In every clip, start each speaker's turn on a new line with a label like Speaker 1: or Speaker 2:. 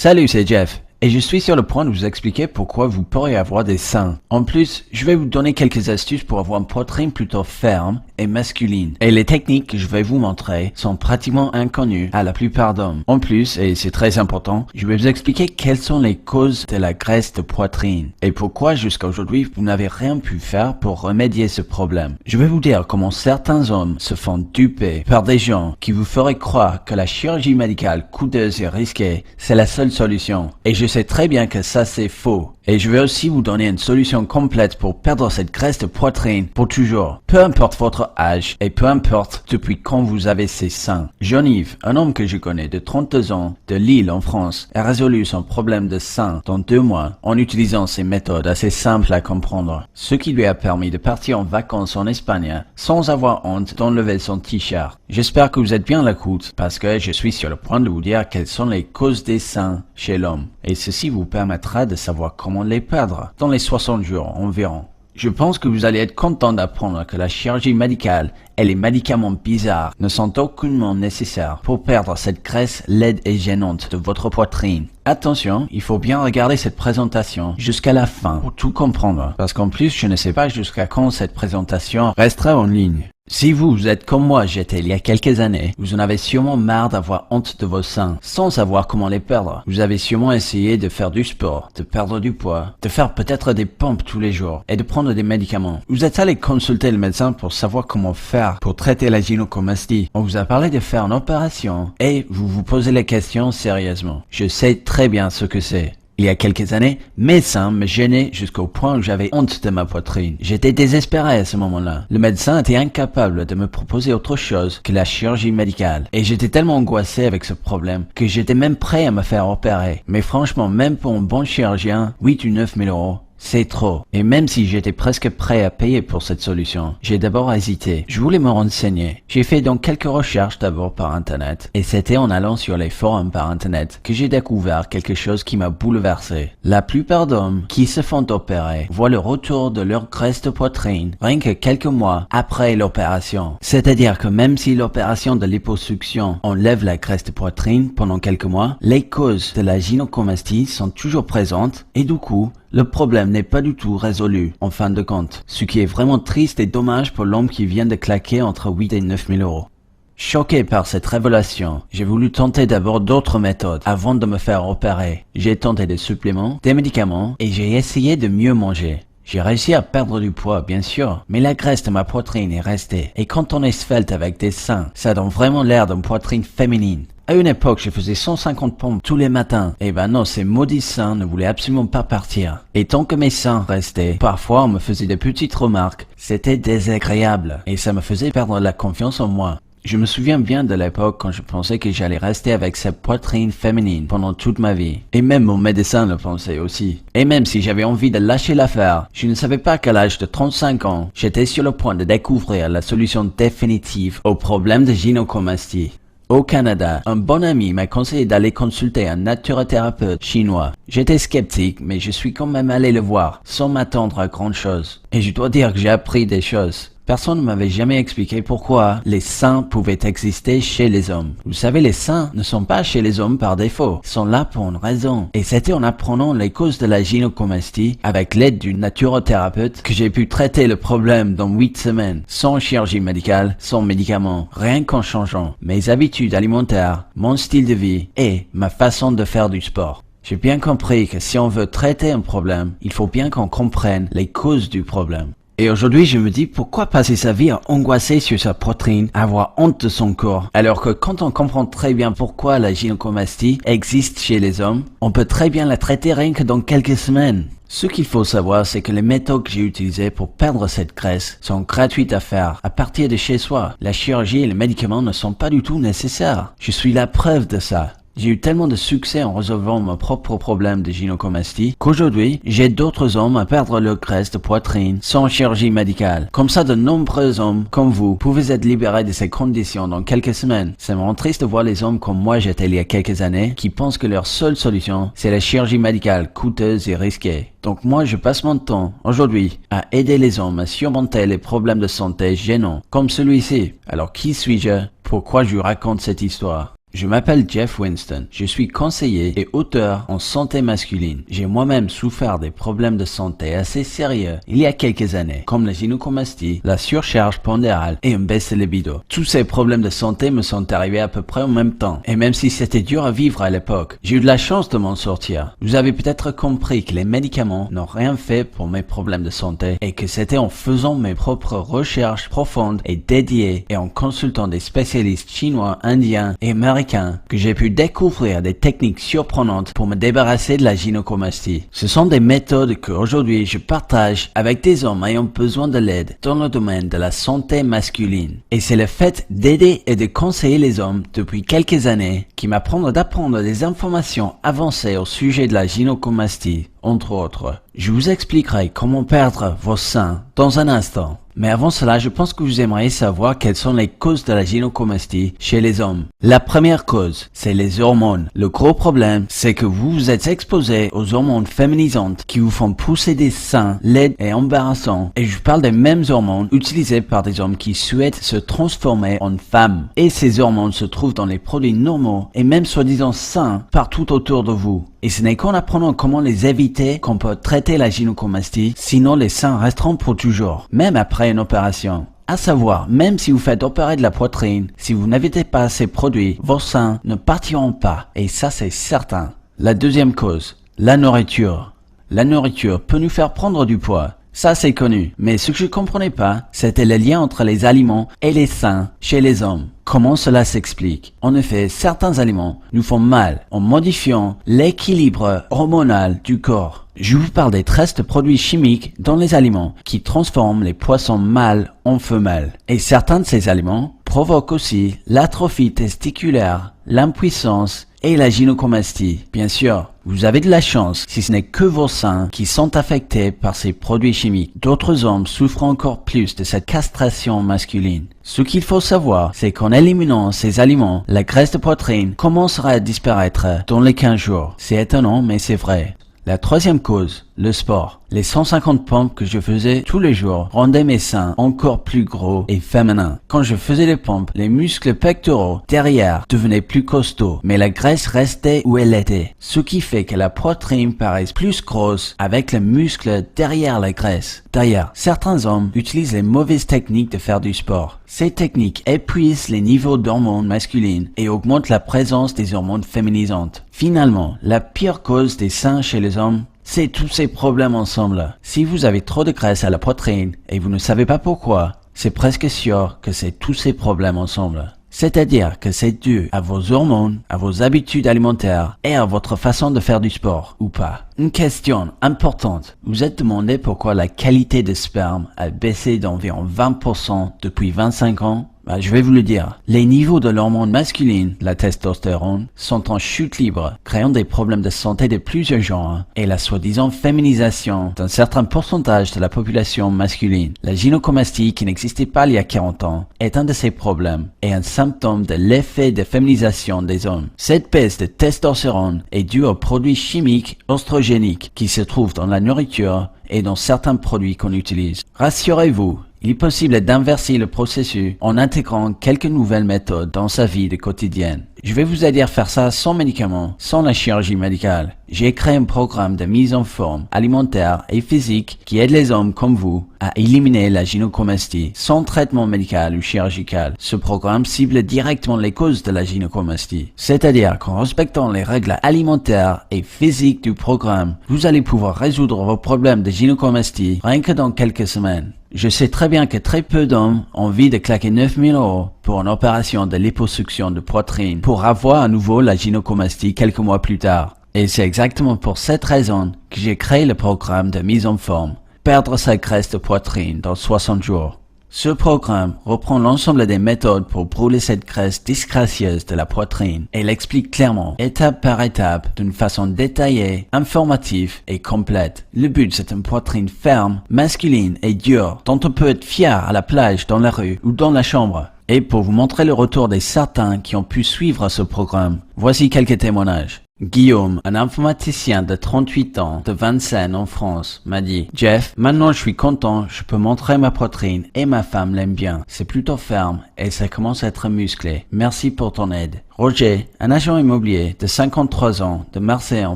Speaker 1: Salut, c'est Jeff. Et je suis sur le point de vous expliquer pourquoi vous pourrez avoir des seins. En plus, je vais vous donner quelques astuces pour avoir une poitrine plutôt ferme et masculine. Et les techniques que je vais vous montrer sont pratiquement inconnues à la plupart d'hommes. En plus, et c'est très important, je vais vous expliquer quelles sont les causes de la graisse de poitrine et pourquoi jusqu'à aujourd'hui vous n'avez rien pu faire pour remédier ce problème. Je vais vous dire comment certains hommes se font duper par des gens qui vous feraient croire que la chirurgie médicale coûteuse et risquée, c'est la seule solution. Et je sais très bien que ça c'est faux. Et je vais aussi vous donner une solution complète pour perdre cette graisse de poitrine pour toujours. Peu importe votre âge et peu importe depuis quand vous avez ces seins. Jean-Yves, un homme que je connais de 32 ans, de Lille en France, a résolu son problème de seins dans 2 mois en utilisant ces méthodes assez simples à comprendre. Ce qui lui a permis de partir en vacances en Espagne sans avoir honte d'enlever son t-shirt. J'espère que vous êtes bien à l'écoute parce que je suis sur le point de vous dire quelles sont les causes des seins chez l'homme. Et ceci vous permettra de savoir comment les perdre dans les 60 jours environ. Je pense que vous allez être content d'apprendre que la chirurgie médicale et les médicaments bizarres ne sont aucunement nécessaires pour perdre cette graisse laide et gênante de votre poitrine. Attention, il faut bien regarder cette présentation jusqu'à la fin pour tout comprendre, parce qu'en plus je ne sais pas jusqu'à quand cette présentation restera en ligne. Si vous êtes comme moi j'étais il y a quelques années, vous en avez sûrement marre d'avoir honte de vos seins, sans savoir comment les perdre. Vous avez sûrement essayé de faire du sport, de perdre du poids, de faire peut-être des pompes tous les jours, et de prendre des médicaments. Vous êtes allé consulter le médecin pour savoir comment faire pour traiter la gynécomastie. On vous a parlé de faire une opération, et vous vous posez les questions sérieusement. Je sais très bien ce que c'est. Il y a quelques années, mes seins me gênaient jusqu'au point où j'avais honte de ma poitrine. J'étais désespéré à ce moment-là. Le médecin était incapable de me proposer autre chose que la chirurgie médicale. Et j'étais tellement angoissé avec ce problème que j'étais même prêt à me faire opérer. Mais franchement, même pour un bon chirurgien, 8 ou 9 000 euros, c'est trop. Et même si j'étais presque prêt à payer pour cette solution, j'ai d'abord hésité. Je voulais me renseigner. J'ai fait donc quelques recherches d'abord par internet. Et c'était en allant sur les forums par internet que j'ai découvert quelque chose qui m'a bouleversé. La plupart d'hommes qui se font opérer voient le retour de leur graisse de poitrine rien que quelques mois après l'opération. C'est-à-dire que même si l'opération de liposuction enlève la graisse de poitrine pendant quelques mois, les causes de la gynécomastie sont toujours présentes et du coup, le problème n'est pas du tout résolu, en fin de compte. Ce qui est vraiment triste et dommage pour l'homme qui vient de claquer entre 8 et 9 000 euros. Choqué par cette révélation, j'ai voulu tenter d'abord d'autres méthodes avant de me faire opérer. J'ai tenté des suppléments, des médicaments et j'ai essayé de mieux manger. J'ai réussi à perdre du poids, bien sûr, mais la graisse de ma poitrine est restée. Et quand on est svelte avec des seins, ça donne vraiment l'air d'une poitrine féminine. À une époque, je faisais 150 pompes tous les matins. Et ben non, ces maudits seins ne voulaient absolument pas partir. Et tant que mes seins restaient, parfois on me faisait des petites remarques. C'était désagréable. Et ça me faisait perdre la confiance en moi. Je me souviens bien de l'époque quand je pensais que j'allais rester avec cette poitrine féminine pendant toute ma vie. Et même mon médecin le pensait aussi. Et même si j'avais envie de lâcher l'affaire, je ne savais pas qu'à l'âge de 35 ans, j'étais sur le point de découvrir la solution définitive au problème de gynécomastie. Au Canada, un bon ami m'a conseillé d'aller consulter un naturothérapeute chinois. J'étais sceptique, mais je suis quand même allé le voir, sans m'attendre à grand chose. Et je dois dire que j'ai appris des choses. Personne ne m'avait jamais expliqué pourquoi les seins pouvaient exister chez les hommes. Vous savez, les seins ne sont pas chez les hommes par défaut. Ils sont là pour une raison. Et c'était en apprenant les causes de la gynécomastie avec l'aide du naturothérapeute que j'ai pu traiter le problème dans 8 semaines. Sans chirurgie médicale, sans médicaments. Rien qu'en changeant mes habitudes alimentaires, mon style de vie et ma façon de faire du sport. J'ai bien compris que si on veut traiter un problème, il faut bien qu'on comprenne les causes du problème. Et aujourd'hui, je me dis, pourquoi passer sa vie à angoisser sur sa poitrine, à avoir honte de son corps, alors que quand on comprend très bien pourquoi la gynécomastie existe chez les hommes, on peut très bien la traiter rien que dans quelques semaines. Ce qu'il faut savoir, c'est que les méthodes que j'ai utilisées pour perdre cette graisse sont gratuites à faire, à partir de chez soi. La chirurgie et les médicaments ne sont pas du tout nécessaires. Je suis la preuve de ça. J'ai eu tellement de succès en résolvant mon propre problème de gynécomastie qu'aujourd'hui, j'aide d'autres hommes à perdre leur graisse de poitrine sans chirurgie médicale. Comme ça, de nombreux hommes comme vous pouvez être libérés de ces conditions dans quelques semaines. Ça me rend triste de voir les hommes comme moi j'étais il y a quelques années qui pensent que leur seule solution, c'est la chirurgie médicale coûteuse et risquée. Donc moi, je passe mon temps, aujourd'hui, à aider les hommes à surmonter les problèmes de santé gênants, comme celui-ci. Alors qui suis-je? Pourquoi je vous raconte cette histoire? Je m'appelle Jeff Winston, je suis conseiller et auteur en santé masculine. J'ai moi-même souffert des problèmes de santé assez sérieux il y a quelques années, comme la gynécomastie, la surcharge pondérale et une baisse de libido. Tous ces problèmes de santé me sont arrivés à peu près en même temps, et même si c'était dur à vivre à l'époque, j'ai eu de la chance de m'en sortir. Vous avez peut-être compris que les médicaments n'ont rien fait pour mes problèmes de santé, et que c'était en faisant mes propres recherches profondes et dédiées et en consultant des spécialistes chinois, indiens et américains que j'ai pu découvrir des techniques surprenantes pour me débarrasser de la gynécomastie. Ce sont des méthodes que aujourd'hui je partage avec des hommes ayant besoin de l'aide dans le domaine de la santé masculine. Et c'est le fait d'aider et de conseiller les hommes depuis quelques années qui m'apprend d'apprendre des informations avancées au sujet de la gynécomastie, entre autres. Je vous expliquerai comment perdre vos seins dans un instant. Mais avant cela, je pense que vous aimeriez savoir quelles sont les causes de la gynécomastie chez les hommes. La première cause, c'est les hormones. Le gros problème, c'est que vous vous êtes exposé aux hormones féminisantes qui vous font pousser des seins laids et embarrassants. Et je parle des mêmes hormones utilisées par des hommes qui souhaitent se transformer en femmes. Et ces hormones se trouvent dans les produits normaux et même soi-disant sains partout autour de vous. Et ce n'est qu'en apprenant comment les éviter qu'on peut traiter la gynécomastie, sinon les seins resteront pour toujours, même après une opération. À savoir, même si vous faites opérer de la poitrine, si vous n'évitez pas ces produits, vos seins ne partiront pas, et ça c'est certain. La deuxième cause, la nourriture. La nourriture peut nous faire prendre du poids. Ça c'est connu, mais ce que je comprenais pas, c'était le lien entre les aliments et les seins chez les hommes. Comment cela s'explique? En effet, certains aliments nous font mal en modifiant l'équilibre hormonal du corps. Je vous parle des traces de produits chimiques dans les aliments qui transforment les poissons mâles en femelles. Et certains de ces aliments provoquent aussi l'atrophie testiculaire, l'impuissance et la gynécomastie. Bien sûr, vous avez de la chance si ce n'est que vos seins qui sont affectés par ces produits chimiques. D'autres hommes souffrent encore plus de cette castration masculine. Ce qu'il faut savoir, c'est qu'en éliminant ces aliments, la graisse de poitrine commencera à disparaître dans les 15 jours. C'est étonnant, mais c'est vrai. La troisième cause, le sport. Les 150 pompes que je faisais tous les jours rendaient mes seins encore plus gros et féminins. Quand je faisais les pompes, les muscles pectoraux derrière devenaient plus costauds, mais la graisse restait où elle était. Ce qui fait que la poitrine paraît plus grosse avec les muscles derrière la graisse. D'ailleurs, certains hommes utilisent les mauvaises techniques de faire du sport. Ces techniques épuisent les niveaux d'hormones masculines et augmentent la présence des hormones féminisantes. Finalement, la pire cause des seins chez les hommes, c'est tous ces problèmes ensemble. Si vous avez trop de graisse à la poitrine et vous ne savez pas pourquoi, c'est presque sûr que c'est tous ces problèmes ensemble. C'est-à-dire que c'est dû à vos hormones, à vos habitudes alimentaires et à votre façon de faire du sport, ou pas. Une question importante. Vous êtes demandé pourquoi la qualité de sperme a baissé d'environ 20% depuis 25 ans? Je vais vous le dire. Les niveaux de l'hormone masculine, la testostérone, sont en chute libre, créant des problèmes de santé de plusieurs genres, et la soi-disant féminisation d'un certain pourcentage de la population masculine. La gynécomastie, qui n'existait pas il y a 40 ans, est un de ces problèmes, et un symptôme de l'effet de féminisation des hommes. Cette baisse de testostérone est due aux produits chimiques oestrogéniques qui se trouvent dans la nourriture et dans certains produits qu'on utilise. Rassurez-vous, il est possible d'inverser le processus en intégrant quelques nouvelles méthodes dans sa vie quotidienne. Je vais vous aider à faire ça sans médicaments, sans la chirurgie médicale. J'ai créé un programme de mise en forme alimentaire et physique qui aide les hommes comme vous à éliminer la gynécomastie sans traitement médical ou chirurgical. Ce programme cible directement les causes de la gynécomastie. C'est-à-dire qu'en respectant les règles alimentaires et physiques du programme, vous allez pouvoir résoudre vos problèmes de gynécomastie rien que dans quelques semaines. Je sais très bien que très peu d'hommes ont envie de claquer 9 000 € pour une opération de liposuction de poitrine pour avoir à nouveau la gynécomastie quelques mois plus tard. Et c'est exactement pour cette raison que j'ai créé le programme de mise en forme, perdre sa graisse de poitrine dans 60 jours. Ce programme reprend l'ensemble des méthodes pour brûler cette graisse disgracieuse de la poitrine et l'explique clairement, étape par étape, d'une façon détaillée, informative et complète. Le but, c'est une poitrine ferme, masculine et dure, dont on peut être fier à la plage, dans la rue ou dans la chambre. Et pour vous montrer le retour des certains qui ont pu suivre ce programme, voici quelques témoignages. Guillaume, un informaticien de 38 ans, de Vincennes en France, m'a dit « Jeff, maintenant je suis content, je peux montrer ma poitrine et ma femme l'aime bien. C'est plutôt ferme et ça commence à être musclé. Merci pour ton aide. Roger, un agent immobilier de 53 ans de Marseille en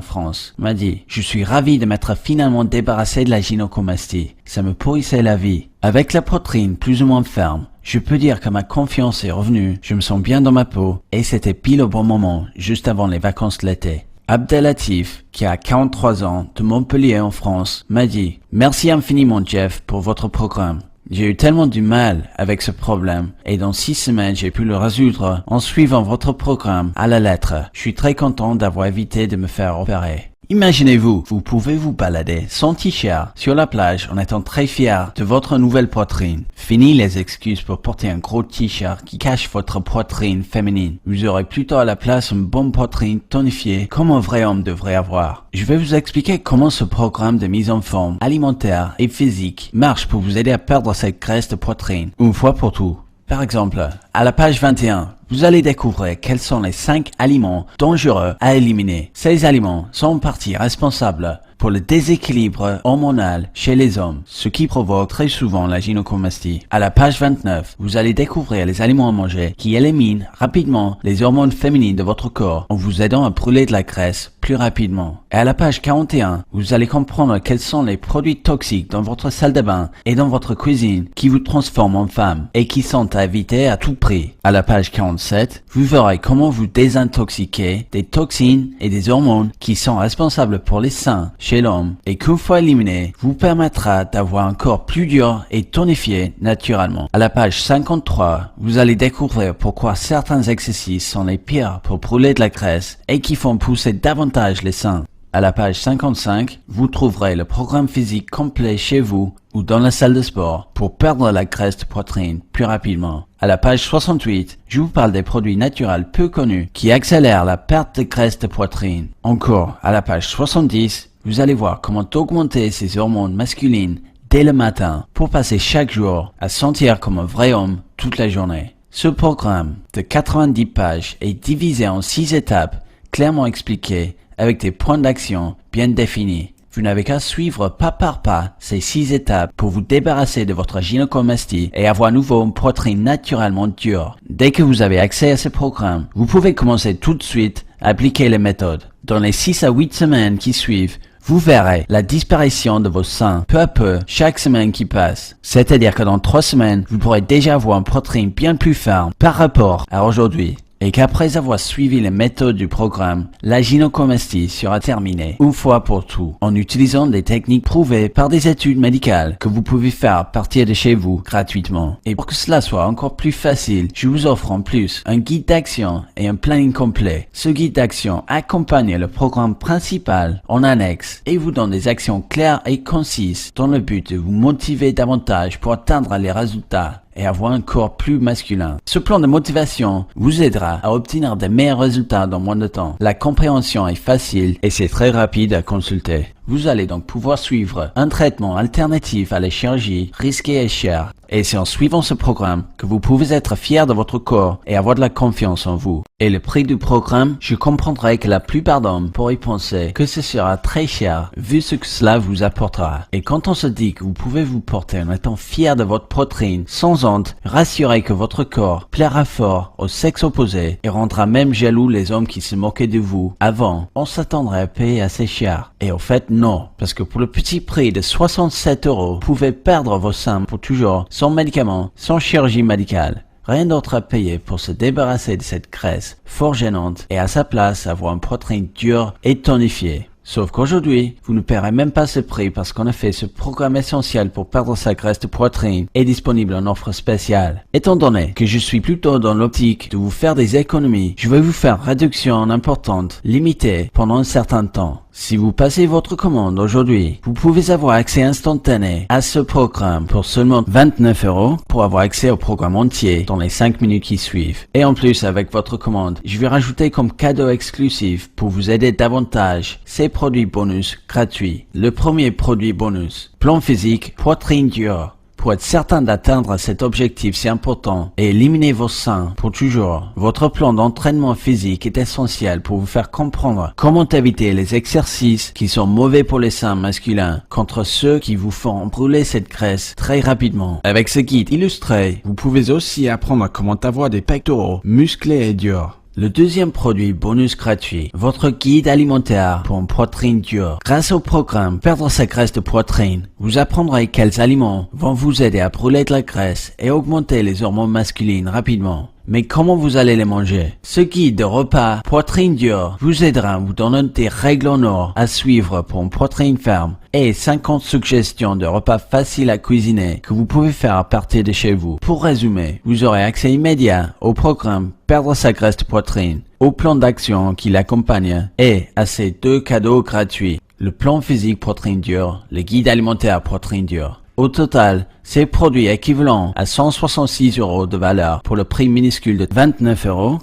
Speaker 1: France, m'a dit « Je suis ravi de m'être finalement débarrassé de la gynécomastie. Ça me pourrissait la vie. Avec la poitrine plus ou moins ferme, je peux dire que ma confiance est revenue, je me sens bien dans ma peau et c'était pile au bon moment, juste avant les vacances de l'été. » Abdelatif, qui a 43 ans, de Montpellier en France, m'a dit « Merci infiniment Jeff pour votre programme. J'ai eu tellement du mal avec ce problème et dans 6 semaines j'ai pu le résoudre en suivant votre programme à la lettre. Je suis très content d'avoir évité de me faire opérer. » Imaginez-vous, vous pouvez vous balader sans t-shirt sur la plage en étant très fier de votre nouvelle poitrine. Fini les excuses pour porter un gros t-shirt qui cache votre poitrine féminine. Vous aurez plutôt à la place une bonne poitrine tonifiée comme un vrai homme devrait avoir. Je vais vous expliquer comment ce programme de mise en forme alimentaire et physique marche pour vous aider à perdre cette graisse de poitrine une fois pour tout. Par exemple, à la page 21, vous allez découvrir quels sont les 5 aliments dangereux à éliminer. Ces aliments sont en partie responsables pour le déséquilibre hormonal chez les hommes, ce qui provoque très souvent la gynécomastie. À la page 29, vous allez découvrir les aliments à manger qui éliminent rapidement les hormones féminines de votre corps en vous aidant à brûler de la graisse plus rapidement. Et à la page 41, vous allez comprendre quels sont les produits toxiques dans votre salle de bain et dans votre cuisine qui vous transforment en femme et qui sont à éviter à tout prix. À la page 47, vous verrez comment vous désintoxiquer des toxines et des hormones qui sont responsables pour les seins chez l'homme et qu'une fois éliminé, vous permettra d'avoir un corps plus dur et tonifié naturellement. À la page 53, vous allez découvrir pourquoi certains exercices sont les pires pour brûler de la graisse et qui font pousser davantage les seins. À la page 55, vous trouverez le programme physique complet chez vous ou dans la salle de sport pour perdre la graisse de poitrine plus rapidement. À la page 68, je vous parle des produits naturels peu connus qui accélèrent la perte de graisse de poitrine. Encore, à la page 70, vous allez voir comment augmenter ces hormones masculines dès le matin pour passer chaque jour à sentir comme un vrai homme toute la journée. Ce programme de 90 pages est divisé en 6 étapes clairement expliquées avec des points d'action bien définis. Vous n'avez qu'à suivre pas par pas ces 6 étapes pour vous débarrasser de votre gynécomastie et avoir à nouveau une poitrine naturellement dure. Dès que vous avez accès à ce programme, vous pouvez commencer tout de suite à appliquer les méthodes. Dans les 6 à 8 semaines qui suivent, vous verrez la disparition de vos seins peu à peu chaque semaine qui passe. C'est-à-dire que dans 3 semaines, vous pourrez déjà avoir une poitrine bien plus ferme par rapport à aujourd'hui. Et qu'après avoir suivi les méthodes du programme, la gynécomastie sera terminée une fois pour tout en utilisant des techniques prouvées par des études médicales que vous pouvez faire à partir de chez vous gratuitement. Et pour que cela soit encore plus facile, je vous offre en plus un guide d'action et un planning complet. Ce guide d'action accompagne le programme principal en annexe et vous donne des actions claires et concises dans le but de vous motiver davantage pour atteindre les résultats et avoir un corps plus masculin. Ce plan de motivation vous aidera à obtenir de meilleurs résultats dans moins de temps. La compréhension est facile et c'est très rapide à consulter. Vous allez donc pouvoir suivre un traitement alternatif à la chirurgie risqué et cher. Et c'est en suivant ce programme que vous pouvez être fier de votre corps et avoir de la confiance en vous. Et le prix du programme, je comprendrai que la plupart d'hommes pourraient penser que ce sera très cher vu ce que cela vous apportera. Et quand on se dit que vous pouvez vous porter en étant fier de votre poitrine, sans honte, rassurez que votre corps plaira fort au sexe opposé et rendra même jaloux les hommes qui se moquaient de vous avant, on s'attendrait à payer assez cher. Et au fait, non, parce que pour le petit prix de 67 €, vous pouvez perdre vos seins pour toujours, sans médicaments, sans chirurgie médicale. Rien d'autre à payer pour se débarrasser de cette graisse fort gênante et à sa place avoir une poitrine dure et tonifiée. Sauf qu'aujourd'hui, vous ne paierez même pas ce prix parce qu'en effet, ce programme essentiel pour perdre sa graisse de poitrine est disponible en offre spéciale. Étant donné que je suis plutôt dans l'optique de vous faire des économies, je vais vous faire réduction importante, limitée pendant un certain temps. Si vous passez votre commande aujourd'hui, vous pouvez avoir accès instantané à ce programme pour seulement 29 € pour avoir accès au programme entier dans les 5 minutes qui suivent. Et en plus, avec votre commande, je vais rajouter comme cadeau exclusif pour vous aider davantage ces produits bonus gratuits. Le premier produit bonus, plan physique, poitrine dure. Pour être certain d'atteindre cet objectif si important et éliminer vos seins pour toujours, votre plan d'entraînement physique est essentiel pour vous faire comprendre comment éviter les exercices qui sont mauvais pour les seins masculins contre ceux qui vous font brûler cette graisse très rapidement. Avec ce guide illustré, vous pouvez aussi apprendre comment avoir des pectoraux musclés et durs. Le deuxième produit bonus gratuit, votre guide alimentaire pour une poitrine dure. Grâce au programme Perdre sa graisse de poitrine, vous apprendrez quels aliments vont vous aider à brûler de la graisse et augmenter les hormones masculines rapidement. Mais comment vous allez les manger? Ce guide de repas poitrine dure vous aidera en vous donnant des règles en or à suivre pour une poitrine ferme et 50 suggestions de repas faciles à cuisiner que vous pouvez faire à partir de chez vous. Pour résumer, vous aurez accès immédiat au programme Perdre sa graisse de poitrine, au plan d'action qui l'accompagne et à ces 2 cadeaux gratuits. Le plan physique poitrine dure, le guide alimentaire poitrine dure. Au total, ces produits équivalents à 166 € de valeur pour le prix minuscule de 29 €.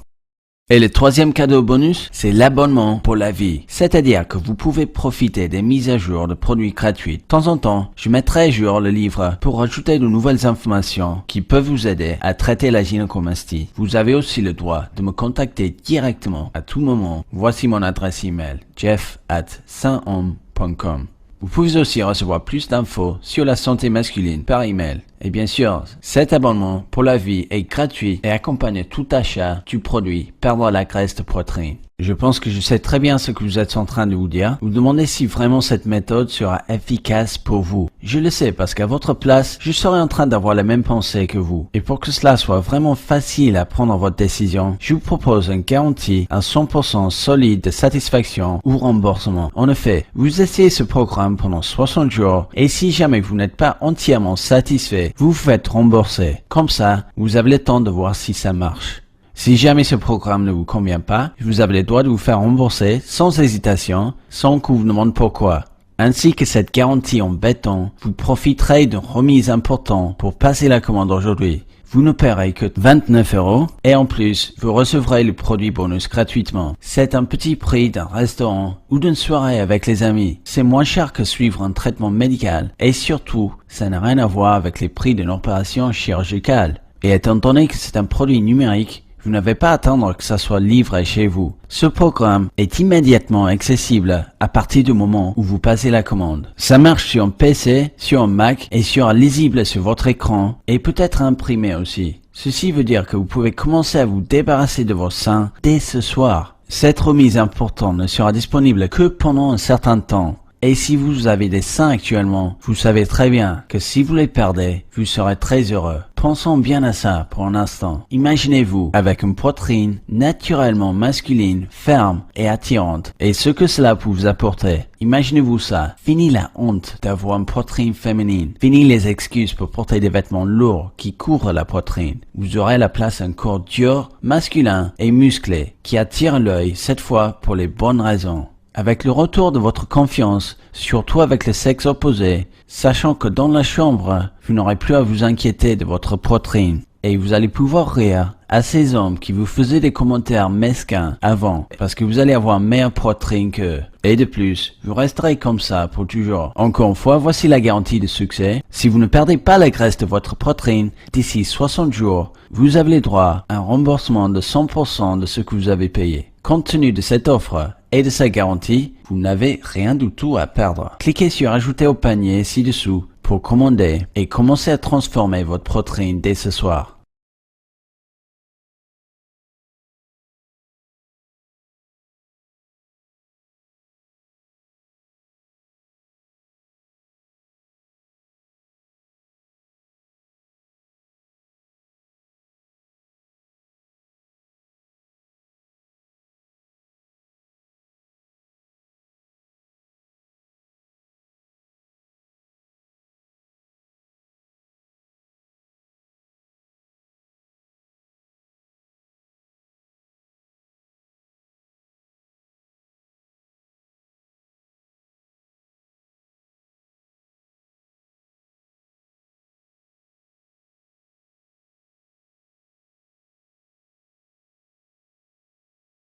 Speaker 1: Et le troisième cadeau bonus, c'est l'abonnement pour la vie. C'est-à-dire que vous pouvez profiter des mises à jour de produits gratuits. De temps en temps, je mettrai à jour le livre pour ajouter de nouvelles informations qui peuvent vous aider à traiter la gynécomastie. Vous avez aussi le droit de me contacter directement à tout moment. Voici mon adresse email, jeff@sainthomme.com. Vous pouvez aussi recevoir plus d'infos sur la santé masculine par email. Et bien sûr, cet abonnement pour la vie est gratuit et accompagne tout achat du produit Perdre la graisse de poitrine. Je pense que je sais très bien ce que vous êtes en train de vous dire. Vous demandez si vraiment cette méthode sera efficace pour vous. Je le sais parce qu'à votre place, je serais en train d'avoir la même pensée que vous. Et pour que cela soit vraiment facile à prendre votre décision, je vous propose une garantie à 100% solide de satisfaction ou remboursement. En effet, vous essayez ce programme pendant 60 jours et si jamais vous n'êtes pas entièrement satisfait, vous vous faites rembourser. Comme ça, vous avez le temps de voir si ça marche. Si jamais ce programme ne vous convient pas, vous avez le droit de vous faire rembourser sans hésitation, sans qu'on vous demande pourquoi. Ainsi que cette garantie en béton, vous profiterez d'une remise importante pour passer la commande aujourd'hui. Vous ne paierez que 29 € et en plus, vous recevrez le produit bonus gratuitement. C'est un petit prix d'un restaurant ou d'une soirée avec les amis. C'est moins cher que suivre un traitement médical et surtout, ça n'a rien à voir avec les prix d'une opération chirurgicale. Et étant donné que c'est un produit numérique, vous n'avez pas à attendre que ça soit livré chez vous. Ce programme est immédiatement accessible à partir du moment où vous passez la commande. Ça marche sur un PC, sur un Mac et sera lisible sur votre écran et peut être imprimé aussi. Ceci veut dire que vous pouvez commencer à vous débarrasser de vos seins dès ce soir. Cette remise importante ne sera disponible que pendant un certain temps. Et si vous avez des seins actuellement, vous savez très bien que si vous les perdez, vous serez très heureux. Pensons bien à ça pour un instant. Imaginez-vous avec une poitrine naturellement masculine, ferme et attirante. Et ce que cela peut vous apporter. Imaginez-vous ça. Fini la honte d'avoir une poitrine féminine. Fini les excuses pour porter des vêtements lourds qui couvrent la poitrine. Vous aurez la place d'un corps dur, masculin et musclé qui attire l'œil cette fois pour les bonnes raisons. Avec le retour de votre confiance, surtout avec le sexe opposé, sachant que dans la chambre, vous n'aurez plus à vous inquiéter de votre poitrine. Et vous allez pouvoir rire à ces hommes qui vous faisaient des commentaires mesquins avant, parce que vous allez avoir une meilleure poitrine qu'eux. Et de plus, vous resterez comme ça pour toujours. Encore une fois, voici la garantie de succès. Si vous ne perdez pas la graisse de votre poitrine d'ici 60 jours, vous avez le droit à un remboursement de 100% de ce que vous avez payé. Compte tenu de cette offre et de sa garantie, vous n'avez rien du tout à perdre. Cliquez sur Ajouter au panier ci-dessous pour commander et commencer à transformer votre poitrine dès ce soir.